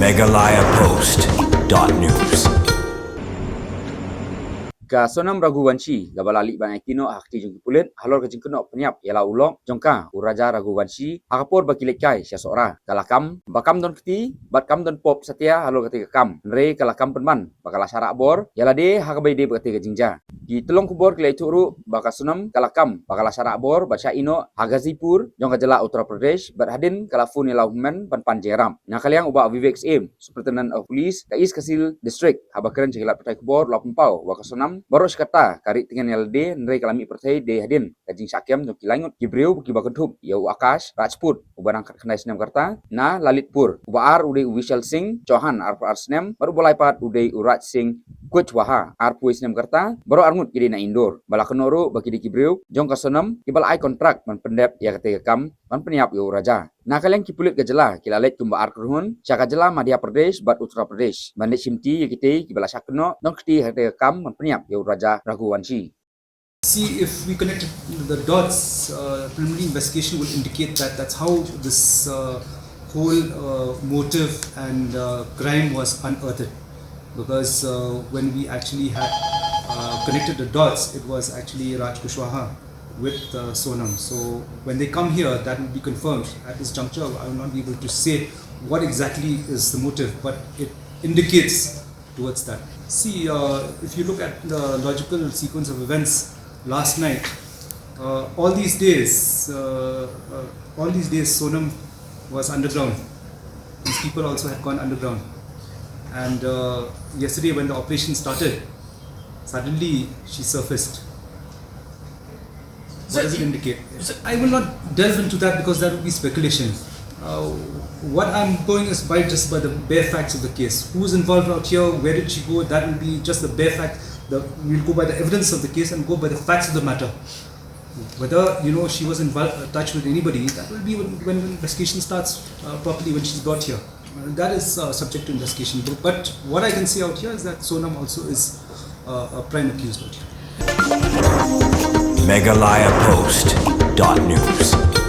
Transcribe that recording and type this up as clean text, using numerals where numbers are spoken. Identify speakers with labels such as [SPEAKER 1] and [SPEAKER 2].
[SPEAKER 1] meghalayapost.news.
[SPEAKER 2] Ka Sonam Raghuvanshi gabalali bangai kino hakti jung pulet halor ka jing keno penyap yala ulok jongka uraja Raghuvanshi hakapor bakilekai sia sora kalakam bakam don kti batkam don pop setia halor ketika kam nre kalakam penman bakala Shah Rahbor yala de hakabai de ketika jingja di telong kubor kelai turu baka Sonam kalakam bakala Shah Rahbor Shah Iehnoh Ghazipur jongka jela Uttar Pradesh berhadin kalafun yala human pan jeram nakaliang uba Vivek im Superintendent of Police Kais Kasil District habakeren cekilat petai kubor lapempau baka Sonam baros kata kari dengan yalde nrai kalami pertai de hadin kajing Shah Kem ki langut ki breu ki bakentup yau Akash Rajput ubarang khandai senam karta na Lalitpur ubar udai Vishal Singh Chauhan ar senam baru bolai pat udai Uraj Singh Kuchwaha ar puis senam karta baru armut ki na Indor balakenoro baki di ki breu jong ka Sonam ki bal ai kontrak man pendep ya ketika kam man peniap yau raja na kalian ki pulit gajela kilalet kumba ar kurhun Shaka jela Madhya Pradesh bat Uttar Pradesh bandit simti yakite ki bala Shakno dong kti ketika kam man peniap yau raja Raghuvanshi.
[SPEAKER 3] See, if we connect the dots, preliminary investigation will indicate that that's how this whole motive and crime was unearthed. Because when we actually had connected the dots, it was actually Raj Kushwaha with Sonam. So when they come here, that will be confirmed. At this juncture, I will not be able to say what exactly is the motive, but it indicates towards that. See, if you look at the logical sequence of events last night, all these days Sonam was underground. These people also had gone underground. And yesterday when the operation started, suddenly she surfaced. What does it indicate? I will not delve into that because that would be speculation. What I'm going is just by the bare facts of the case. Who's involved out here? Where did she go? That will be just the bare fact. We'll go by the evidence of the case and go by the facts of the matter. Whether she was in touch with anybody, that will be when investigation starts properly when she's brought here. That is subject to investigation. But what I can see out here is that Sonam also is a prime accused out here.
[SPEAKER 1] meghalayapost.news.